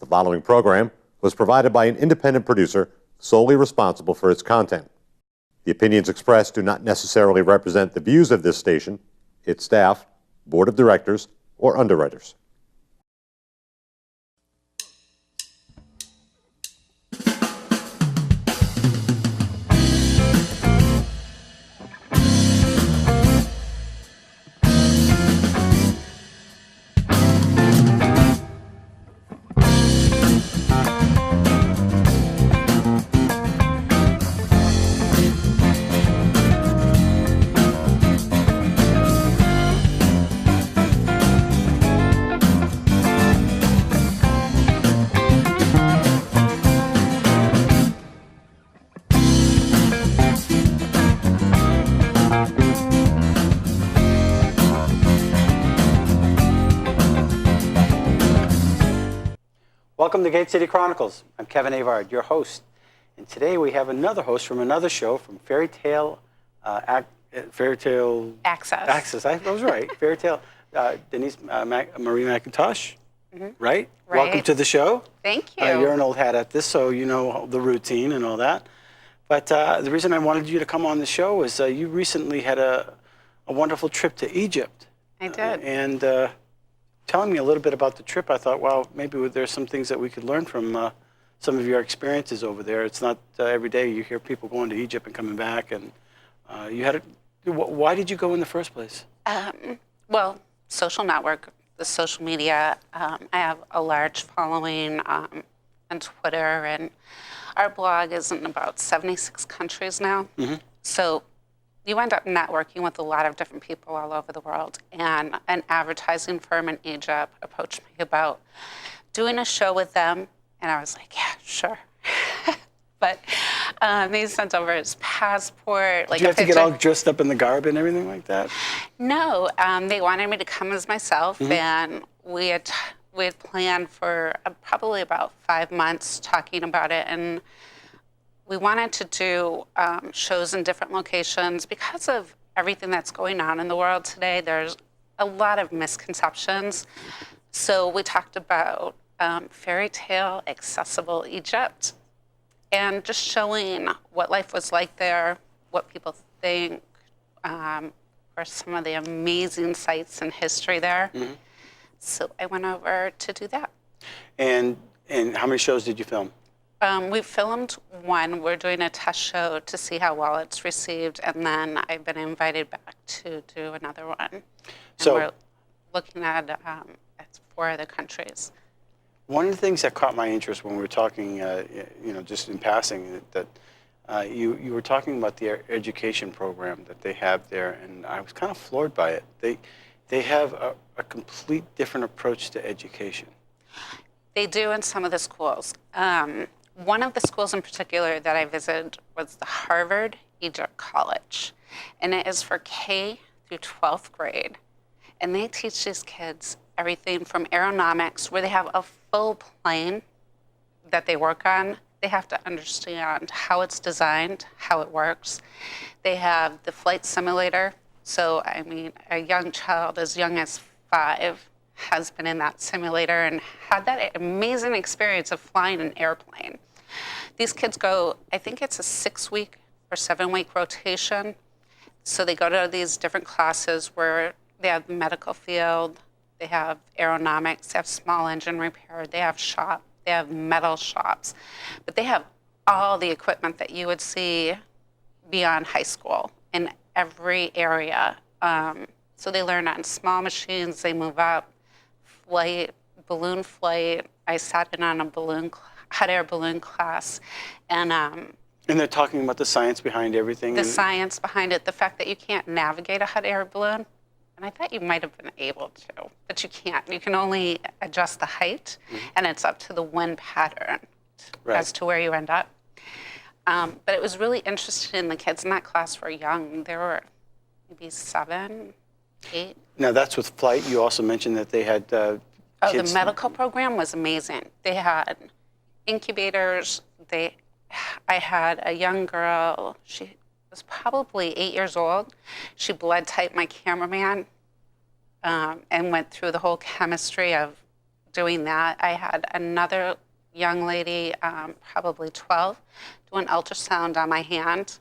The following program was provided by an independent producer solely responsible for its content. The opinions expressed do not necessarily represent the views of this station, its staff, board of directors, or underwriters. Welcome to Gate City Chronicles. I'm Kevin Avard, your host. And today we have another host from another show from Fairy Tale Access. I was right. Fairy Tale. Denise-Marie McIntosh, right? Welcome to the show. Thank you. You're an old hat at this, so you know the routine and all that. But the reason I wanted you to come on the show is you recently had a wonderful trip to Egypt. I did. And telling me a little bit about the trip, I thought, well, maybe there's some things that we could learn from some of your experiences over there. It's not every day you hear people going to Egypt and coming back. And why did you go in the first place? Well, social network, the social media. I have a large following on Twitter, and our blog is in about 76 countries now. Mm-hmm. So you end up networking with a lot of different people all over the world. And an advertising firm in Egypt approached me about doing a show with them. And I was like, yeah, sure. But they sent over his passport. Did you have to get all dressed up in the garb and everything like that? No, they wanted me to come as myself. Mm-hmm. And we had planned for probably about 5 months talking about it. And we wanted to do shows in different locations because of everything that's going on in the world today. There's a lot of misconceptions. So we talked about fairy tale accessible Egypt and just showing what life was like there, what people think, or some of the amazing sites and history there. Mm-hmm. So I went over to do that. And how many shows did you film? We filmed one. We're doing a test show to see how well it's received, and then I've been invited back to do another one. And so we're looking at 4 other countries. One of the things that caught my interest when we were talking, just in passing, that you were talking about the education program that they have there, and I was kind of floored by it. They have a complete different approach to education. They do in some of the schools. One of the schools in particular that I visited was the Harvard Egypt College, and it is for K through 12th grade. And they teach these kids everything from aeronautics, where they have a full plane that they work on. They have to understand how it's designed, how it works. They have the flight simulator. So, I mean, a young child as young as 5 has been in that simulator and had that amazing experience of flying an airplane. These kids go, I think it's a 6-week or 7-week rotation. So they go to these different classes where they have the medical field, they have aeronautics, they have small engine repair, they have shop, they have metal shops. But they have all the equipment that you would see beyond high school in every area. So they learn on small machines, they move up, flight, balloon flight. I sat in on a hot air balloon class. And they're talking about the science behind everything? The science behind it, the fact that you can't navigate a hot air balloon. And I thought you might have been able to, but you can't. You can only adjust the height, and it's up to the wind pattern as to where you end up. But it was really interesting. The kids in that class were young. They were maybe 7, 8. Now, that's with flight. You also mentioned that they had the medical program was amazing. They had incubators. I had a young girl. She was probably 8 years old. She blood typed my cameraman and went through the whole chemistry of doing that. I had another young lady, probably 12, do an ultrasound on my hand.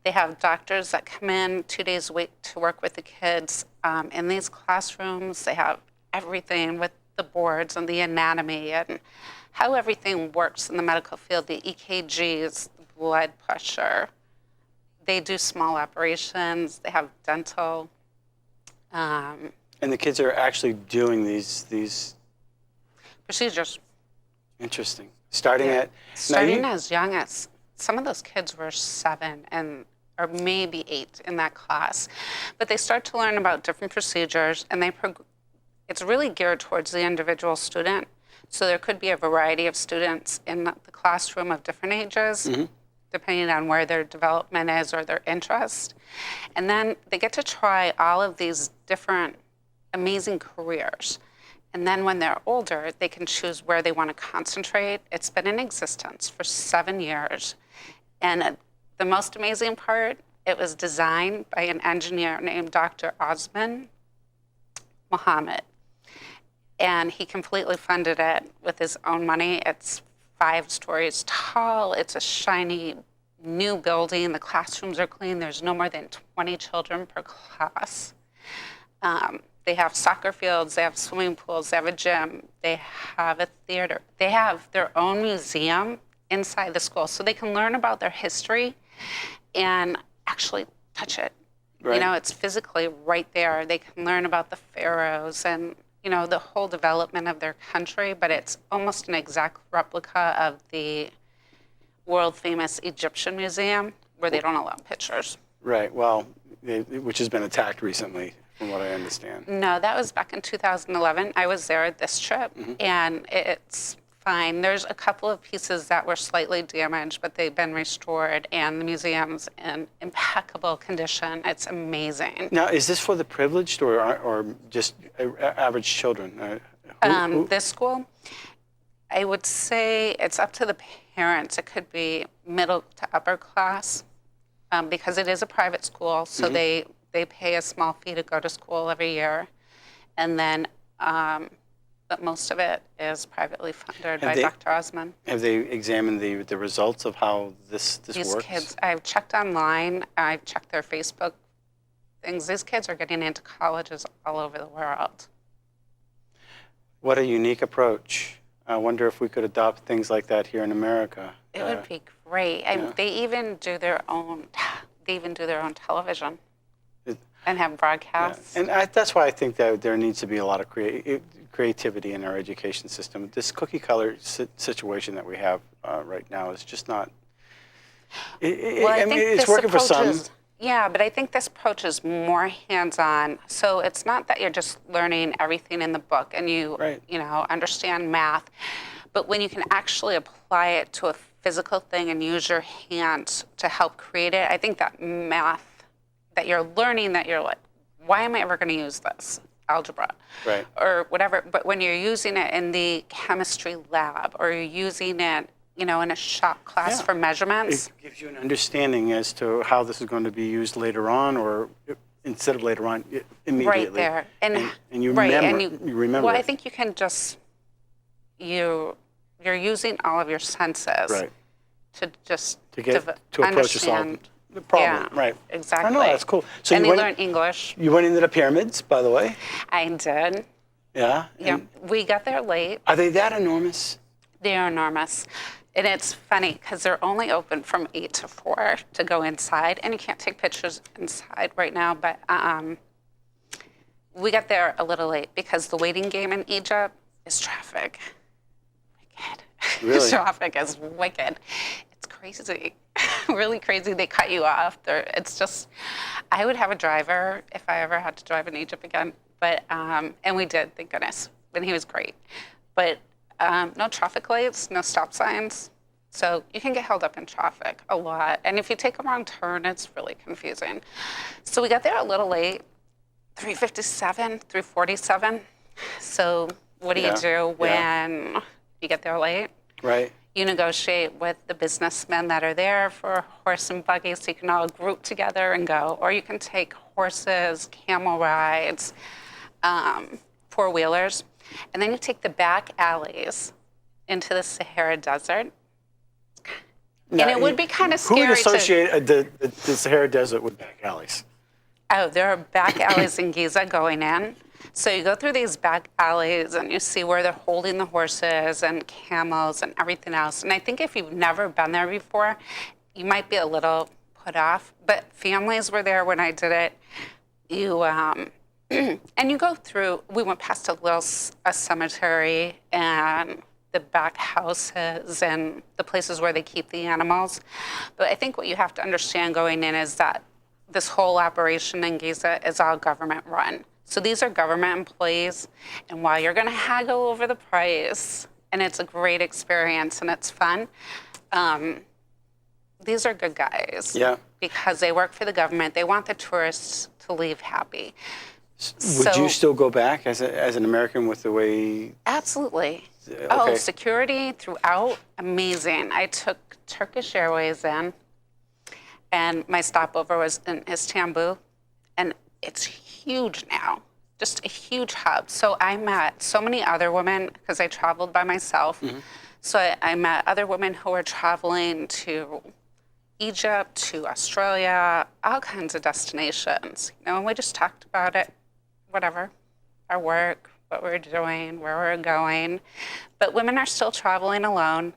They have doctors that come in 2 days a week to work with the kids in these classrooms. They have everything with the boards and the anatomy and how everything works in the medical field, the EKGs, the blood pressure. They do small operations. They have dental. And the kids are actually doing these procedures. Interesting. Starting Yeah. at Starting as young as, some of those kids were 7 or maybe 8 in that class. But they start to learn about different procedures, and it's really geared towards the individual student. So there could be a variety of students in the classroom of different ages, depending on where their development is or their interest. And then they get to try all of these different amazing careers. And then when they're older, they can choose where they want to concentrate. It's been in existence for 7 years. And the most amazing part, it was designed by an engineer named Dr. Osman Mohammed. And he completely funded it with his own money. It's 5 stories tall. It's a shiny new building. The classrooms are clean. There's no more than 20 children per class. They have soccer fields, they have swimming pools, they have a gym, they have a theater. They have their own museum inside the school, so they can learn about their history and actually touch it. Right. You know, it's physically right there. They can learn about the pharaohs and, you know, the whole development of their country, but it's almost an exact replica of the world-famous Egyptian museum where they don't allow pictures. Right. Well, which has been attacked recently, from what I understand. No, that was back in 2011. I was there this trip, and it's fine. There's a couple of pieces that were slightly damaged, but they've been restored, and the museum's in impeccable condition. It's amazing. Now, is this for the privileged or just average children? This school, I would say it's up to the parents. It could be middle to upper class, because it is a private school, so they pay a small fee to go to school every year. And then, but most of it is privately funded by Dr. Osman. Have they examined the results of how this These works? kids, I've checked online, I've checked their Facebook things. These kids are getting into colleges all over the world. What a unique approach. I wonder if we could adopt things like that here in America. It would be great. Yeah. They even do their own television. And have broadcasts. Yeah. And that's why I think that there needs to be a lot of creativity in our education system. This cookie color situation that we have right now is just not. I mean, it's working for some. Yeah, but I think this approach is more hands-on. So it's not that you're just learning everything in the book and you understand math, but when you can actually apply it to a physical thing and use your hands to help create it, I think that math that you're learning, that you're like, why am I ever going to use this? Algebra. Right. Or whatever. But when you're using it in the chemistry lab or you're using it, in a shop class for measurements. It gives you an understanding as to how this is going to be used later on, or instead of later on, immediately. Right there. And you remember. Well, I think you can just, you're using all of your senses to just approach the problem. Yeah, right. Exactly. I know, that's cool. So and you learn English. You went into the pyramids, by the way? I did. Yeah? Yeah. We got there late. Are they that enormous? They are enormous. And it's funny because they're only open from 8 to 4 to go inside, and you can't take pictures inside right now, but we got there a little late because the waiting game in Egypt is traffic. Wicked. Really? Traffic is wicked. It's crazy. Really crazy. They cut you off. It's just, I would have a driver if I ever had to drive in Egypt again, but, and we did, thank goodness, and he was great. But no traffic lights, no stop signs. So you can get held up in traffic a lot. And if you take a wrong turn, it's really confusing. So we got there a little late, 3:57, 3:47. So what do you do when you get there late? Right. You negotiate with the businessmen that are there for horse and buggy so you can all group together and go. Or you can take horses, camel rides, four-wheelers. And then you take the back alleys into the Sahara Desert. Now, And it would be kind of Who scary would associate the Sahara Desert with back alleys? Oh, there are back alleys in Giza going in. So you go through these back alleys and you see where they're holding the horses and camels and everything else. And I think if you've never been there before, you might be a little put off. But families were there when I did it. You and you go through. We went past a cemetery and the back houses and the places where they keep the animals. But I think what you have to understand going in is that this whole operation in Giza is all government run. So these are government employees, and while you're going to haggle over the price, and it's a great experience and it's fun, these are good guys. Yeah. Because they work for the government. They want the tourists to leave happy. Would you still go back as an American with the way? Absolutely. Okay. Oh, security throughout, amazing. I took Turkish Airways in, and my stopover was in Istanbul, and it's huge now, just a huge hub. So I met so many other women because I traveled by myself. Mm-hmm. So I met other women who were traveling to Egypt, to Australia, all kinds of destinations. And we just talked about it, whatever, our work, what we're doing, where we're going. But women are still traveling alone.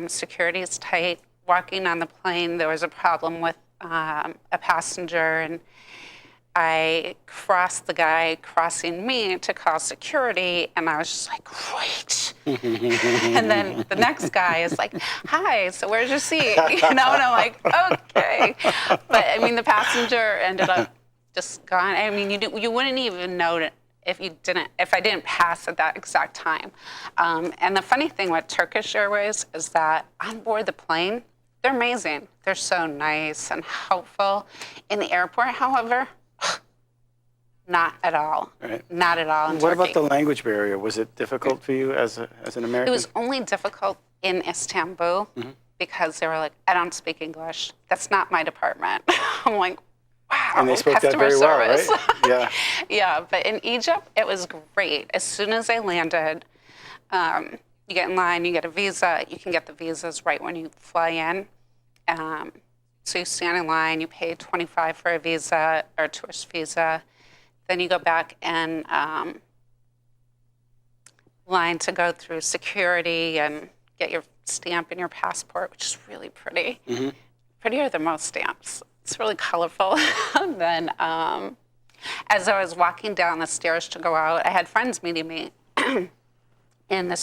Security is tight. Walking on the plane, there was a problem with a passenger, and I crossed the guy crossing me to call security, and I was just like, great. And then the next guy is like, hi, so where's your seat? And I'm like, okay. But I mean, the passenger ended up just gone. I mean, you wouldn't even know it if I didn't pass at that exact time. And the funny thing with Turkish Airways is that on board the plane, they're amazing. They're so nice and helpful. In the airport, however, not at all. Right. Not at all in What Turkey. about the language barrier? Was it difficult for you as an American? It was only difficult in Istanbul because they were like, I don't speak English. That's not my department. I'm like, wow, and they spoke that very service. well, right? Yeah. Yeah, but in Egypt, it was great. As soon as I landed, you get in line, you get a visa. You can get the visas right when you fly in. So you stand in line, you pay $25 for a visa or a tourist visa. Then you go back and line to go through security and get your stamp in your passport, which is really pretty. Mm-hmm. Prettier than most stamps. It's really colorful. And then as I was walking down the stairs to go out, I had friends meeting me. And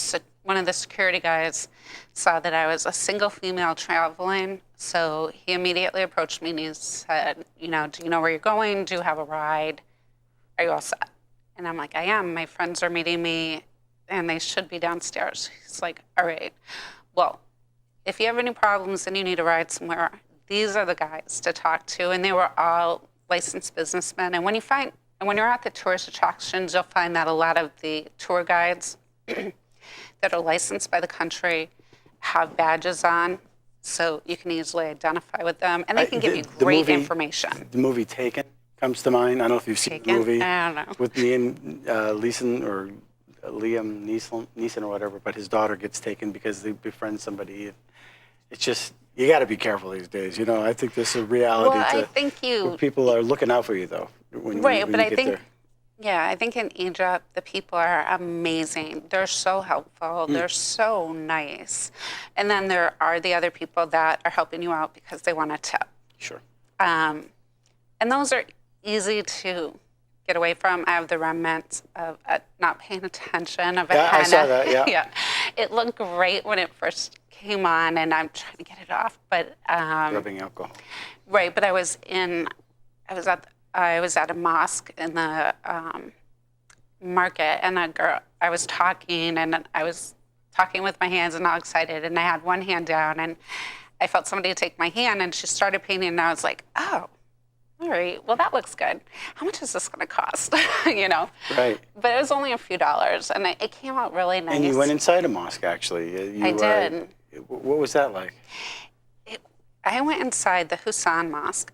one of the security guys saw that I was a single female traveling. So he immediately approached me and he said, do you know where you're going? Do you have a ride? Are you all set? And I'm like, I am. My friends are meeting me and they should be downstairs. He's like, all right. Well, if you have any problems and you need a ride somewhere, these are the guys to talk to. And they were all licensed businessmen. And when you're at the tourist attractions, you'll find that a lot of the tour guides that are licensed by the country have badges on, so you can easily identify with them, and they can give you great information. The movie Taken comes to mind. I don't know if you've seen the movie. I don't know. With Liam Neeson or whatever, but his daughter gets taken because they befriend somebody. It's just, you got to be careful these days. I think there's a reality where people are looking out for you, though. When but you I get think. there. Yeah, I think in Egypt, the people are amazing. They're so helpful. They're so nice. And then there are the other people that are helping you out because they want a tip. Sure. And those are easy to get away from. I have the remnants of not paying attention, of a henna. I saw that, yeah. Yeah. It looked great when it first came on, and I'm trying to get it off. But rubbing alcohol. Right, but I was at a mosque in the market, and I was talking with my hands and all excited, and I had one hand down, and I felt somebody take my hand, and she started painting, and I was like, oh, all right, well, that looks good. How much is this going to cost? Right. But it was only a few dollars, and it came out really nice. And you went inside a mosque, actually. I did. What was that like? I went inside the Hussein Mosque.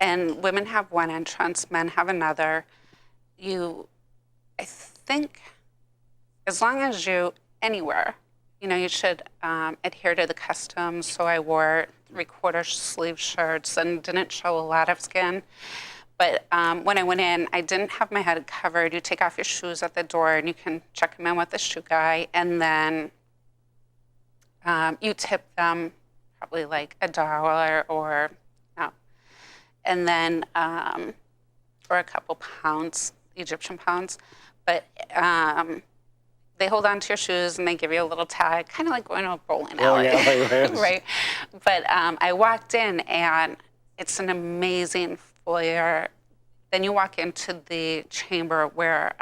And women have one entrance, men have another. I think as long as anywhere, you should adhere to the customs. So I wore 3/4 sleeve shirts and didn't show a lot of skin. But when I went in, I didn't have my head covered. You take off your shoes at the door and you can check them in with the shoe guy. And then you tip them probably like $1 or no. And then, or a couple pounds, Egyptian pounds. But they hold on to your shoes and they give you a little tag, kind of like going to a bowling alley. Right? But I walked in and it's an amazing foyer. Then you walk into the chamber where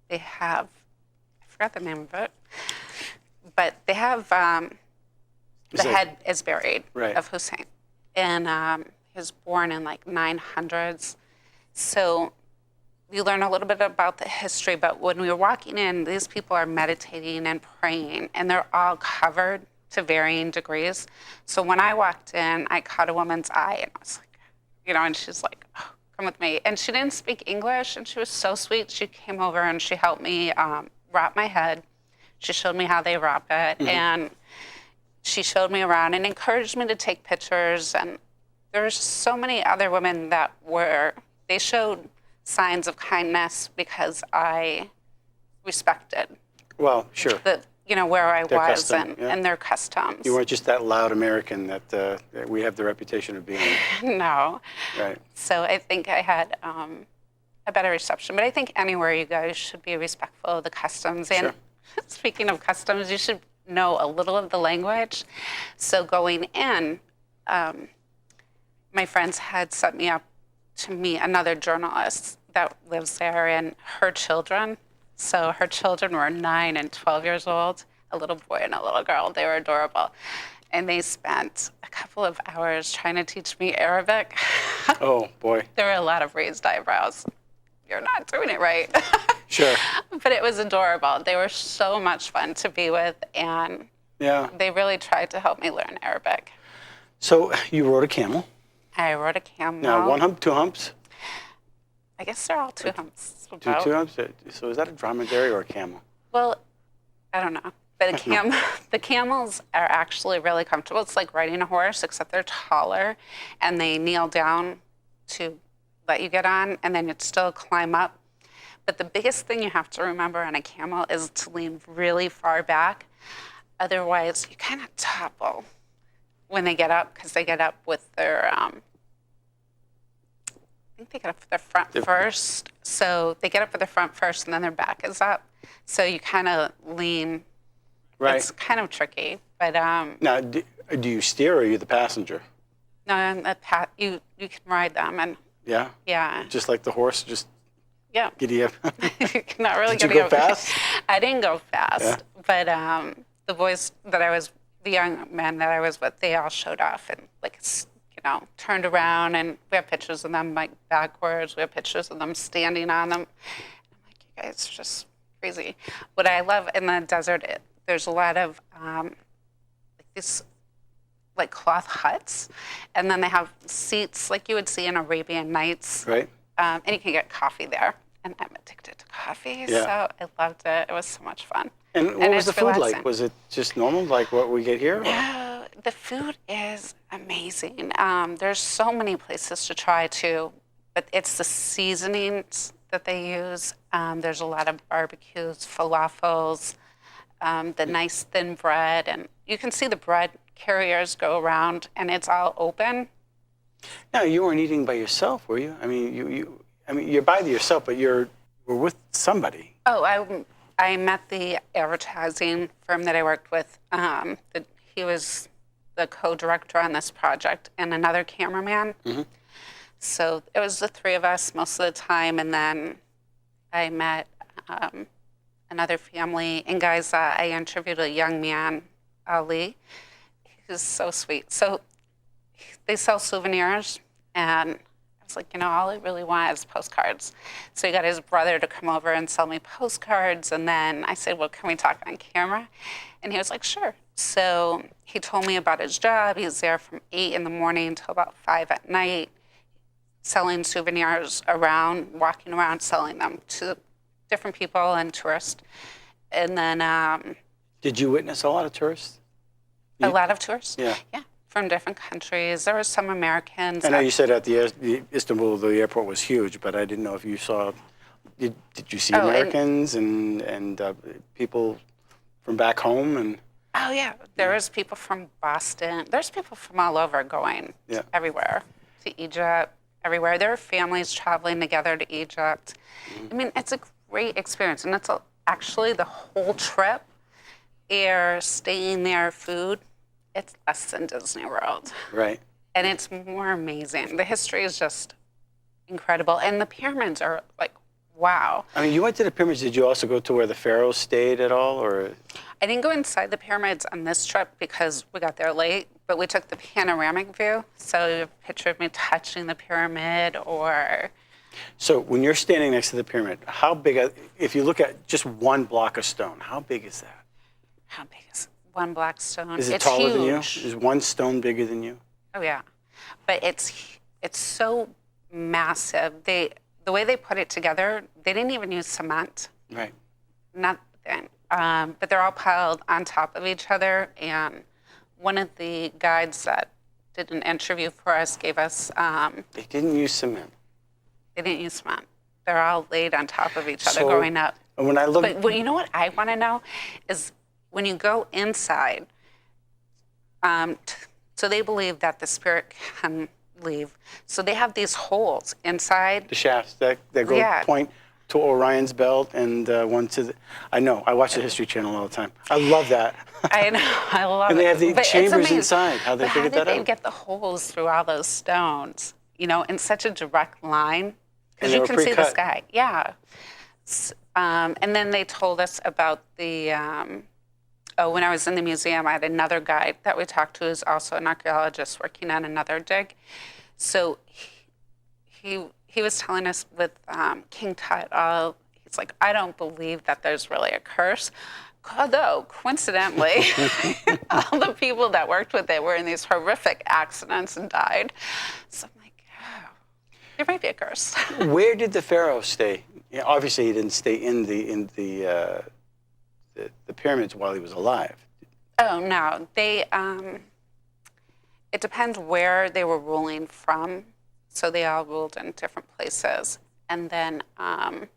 they have, I forgot the name of it, but they have, the head is buried of Hussein. And he was born in like 900s. So you learn a little bit about the history, but when we were walking in, these people are meditating and praying, and they're all covered to varying degrees. So when I walked in, I caught a woman's eye, and I was like, and she's like, oh, come with me. And she didn't speak English, and she was so sweet. She came over and she helped me wrap my head. She showed me how they wrap it, and she showed me around and encouraged me to take pictures. And there's so many other women that they showed signs of kindness because I respected. Well, sure. Where I Their was custom, and their customs. You weren't just that loud American that we have the reputation of being. No. Right. So I think I had a better reception. But I think anywhere you go, you should be respectful of the customs. And speaking of customs, you should know a little of the language. So going in, my friends had set me up to meet another journalist that lives there and her children. So her children were 9 and 12 years old, a little boy and a little girl. They were adorable. And they spent a couple of hours trying to teach me Arabic. Oh, boy. There were a lot of raised eyebrows. You're not doing it right. Sure. But it was adorable. They were so much fun to be with, and they really tried to help me learn Arabic. So you rode a camel. I rode a camel. Now, 1 hump, 2 humps? I guess they're all 2 humps. Two humps? So is that a dromedary or a camel? Well, I don't know. But the camels are actually really comfortable. It's like riding a horse, except they're taller, and they kneel down to let you get on, and then you'd still climb up. But the biggest thing you have to remember on a camel is to lean really far back. Otherwise, you kind of topple when they get up, because they get up with their, I think they get up with their front first. So they get up with their front first, and then their back is up. So you kind of lean. Right. It's kind of tricky, but Now, do you steer or are you the passenger? no, you can ride them, and Yeah? Just like the horse, just giddy up? not really. Did you go fast? I didn't go fast, but the boys the young men that I was with, they all showed off and turned around, and we have pictures of them like backwards. We have pictures of them standing on them. I'm like, you guys are just crazy. What I love in the desert, there's a lot of these like cloth huts, and then they have seats like you would see in Arabian Nights. Right. And you can get coffee there. And I'm addicted to coffee, so I loved it. It was so much fun. And what was the food like? Was it just normal, like what we get here? No, the food is amazing. There's so many places to try too, but it's the seasonings that they use. There's a lot of barbecues, falafels, the nice thin bread, and you can see the bread carriers go around, and it's all open. Now, you weren't eating by yourself, were you? I mean, you're by yourself, but you were with somebody. Oh, I met the advertising firm that I worked with. He was the co-director on this project, and another cameraman. Mm-hmm. So it was the 3 of us most of the time, and then I met another family. In Gaza, I interviewed a young man, Ali. He was so sweet. So they sell souvenirs, and I was like, all I really want is postcards. So he got his brother to come over and sell me postcards, and then I said, well, can we talk on camera? And he was like, sure. So he told me about his job. He's there from 8 in the morning until about 5 at night, selling souvenirs around, walking around, selling them to different people and tourists. And then Did you witness a lot of tourists? a lot of tourists. Yeah. Yeah, from different countries. There were some Americans. I know you said at the Istanbul, the airport was huge, but I didn't know if you saw. Did you see Americans and people from back home and? Oh yeah, there was people from Boston. There's people from all over going everywhere, to Egypt, everywhere. There are families traveling together to Egypt. I mean, it's a great experience, and it's actually the whole trip. Air, staying there, food. It's less than Disney World. Right. And it's more amazing. The history is just incredible, and the pyramids are like, wow. I mean, you went to the pyramids. Did you also go to where the pharaohs stayed at all, or? I didn't go inside the pyramids on this trip because we got there late, but we took the panoramic view. So you have a picture of me touching the pyramid or... So when you're standing next to the pyramid, how big, if you look at just one block of stone, how big is that? How big is one black stone? Is it it's taller huge. than you? Is one stone bigger than you? Oh, yeah. But it's so massive. The way they put it together, they didn't even use cement. Right. Nothing. But they're all piled on top of each other. And one of the guides that did an interview for us gave us... They didn't use cement. They didn't use cement. They're all laid on top of each other So, going up. And when I look... But you know what I want to know is when you go inside, so they believe that the spirit can leave. So they have these holes inside. The shafts that go point to Orion's belt and one to the... I know. I watch the History Channel all the time. I love that. I know. I love it. And they have the But it's chambers amazing. inside. How they figured that How did they out? get the holes through all those stones, in such a direct line? Because And they you were can see the pre-cut. sky. Yeah. And then they told us about the... when I was in the museum, I had another guide that we talked to who's also an archaeologist working on another dig. So he was telling us with King Tut, he's like, I don't believe that there's really a curse. Although, coincidentally, all the people that worked with it were in these horrific accidents and died. So I'm like, oh, there might be a curse. Where did the pharaoh stay? Yeah, obviously, he didn't stay in the pyramids while he was alive. Oh, no. It depends where they were ruling from. So they all ruled in different places. And then the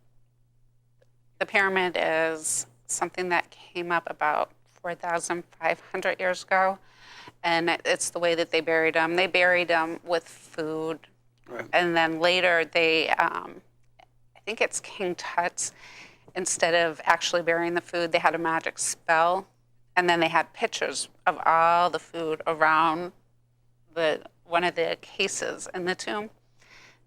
pyramid is something that came up about 4,500 years ago. And it's the way that they buried them. They buried them with food. Right. And then later I think it's King Tut's, instead of actually burying the food, they had a magic spell. And then they had pictures of all the food around one of the cases in the tomb.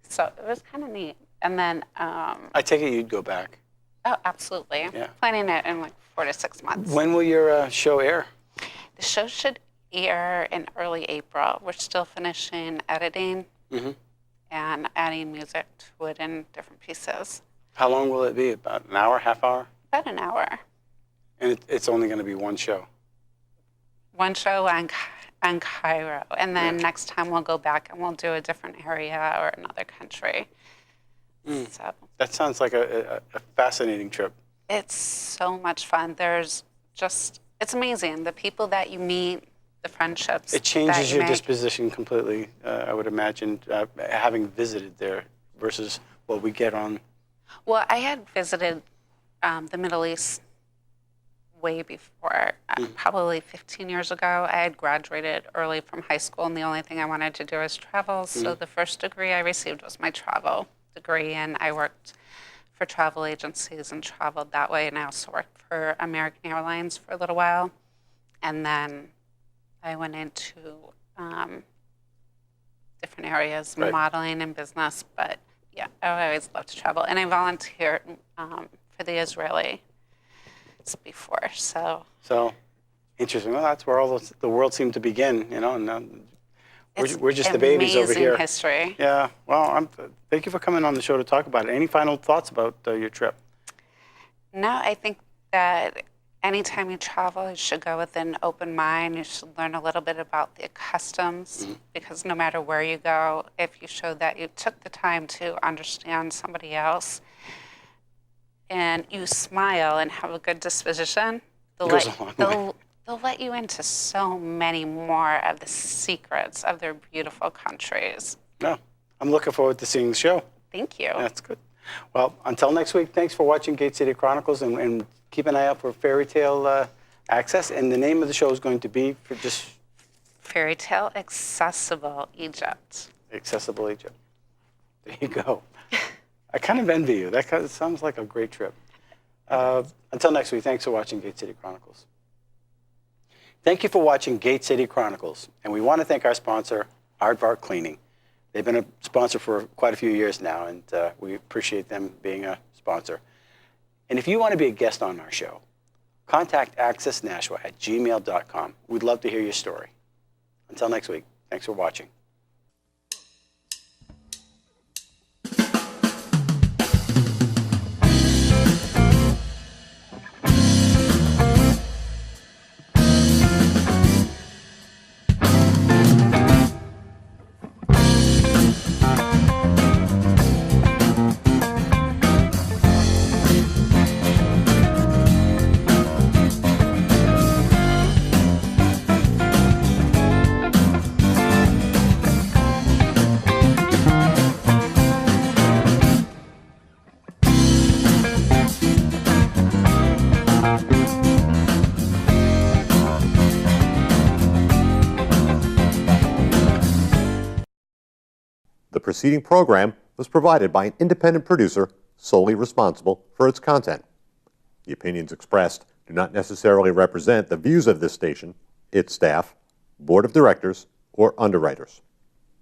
So it was kind of neat. And then... I take it you'd go back. Oh, absolutely. Yeah. Planning it in like 4 to 6 months. When will your show air? The show should air in early April. We're still finishing editing and adding music to it in different pieces. How long will it be? About an hour, half hour? About an hour. And it's only going to be one show? One show on Cairo. And then next time we'll go back and we'll do a different area or another country. So That sounds like a fascinating trip. it's so much fun. It's amazing. The people that you meet, the friendships. It changes that you your make. disposition completely, I would imagine, having visited there versus what we get on. Well, I had visited the Middle East way before, probably 15 years ago. I had graduated early from high school, and the only thing I wanted to do was travel. So the first degree I received was my travel degree, and I worked for travel agencies and traveled that way. And I also worked for American Airlines for a little while. And then I went into different areas, modeling and business. But yeah, I always loved to travel. And I volunteered for the Israelis before. So Interesting. Well, that's where all the world seemed to begin, and we're just the babies over here. Amazing history. Yeah. Well, thank you for coming on the show to talk about it. Any final thoughts about your trip? No, I think that anytime you travel, you should go with an open mind. You should learn a little bit about the customs, because no matter where you go, if you show that you took the time to understand somebody else and you smile and have a good disposition, they'll Goes let, a long way. they'll let you into so many more of the secrets of their beautiful countries. No, I'm looking forward to seeing the show. Thank you. That's good. Well, until next week, thanks for watching Gate City Chronicles, and keep an eye out for Fairy Tale Access. And the name of the show is going to be for just Fairy Tale Accessible Egypt. Accessible Egypt. There you go. I kind of envy you. That sounds like a great trip. Until next week, thanks for watching Gate City Chronicles. Thank you for watching Gate City Chronicles. And we want to thank our sponsor, Aardvark Cleaning. They've been a sponsor for quite a few years now, and we appreciate them being a sponsor. And if you want to be a guest on our show, contact accessnashua@gmail.com. We'd love to hear your story. Until next week, thanks for watching. The preceding program was provided by an independent producer solely responsible for its content. The opinions expressed do not necessarily represent the views of this station, its staff, board of directors, or underwriters.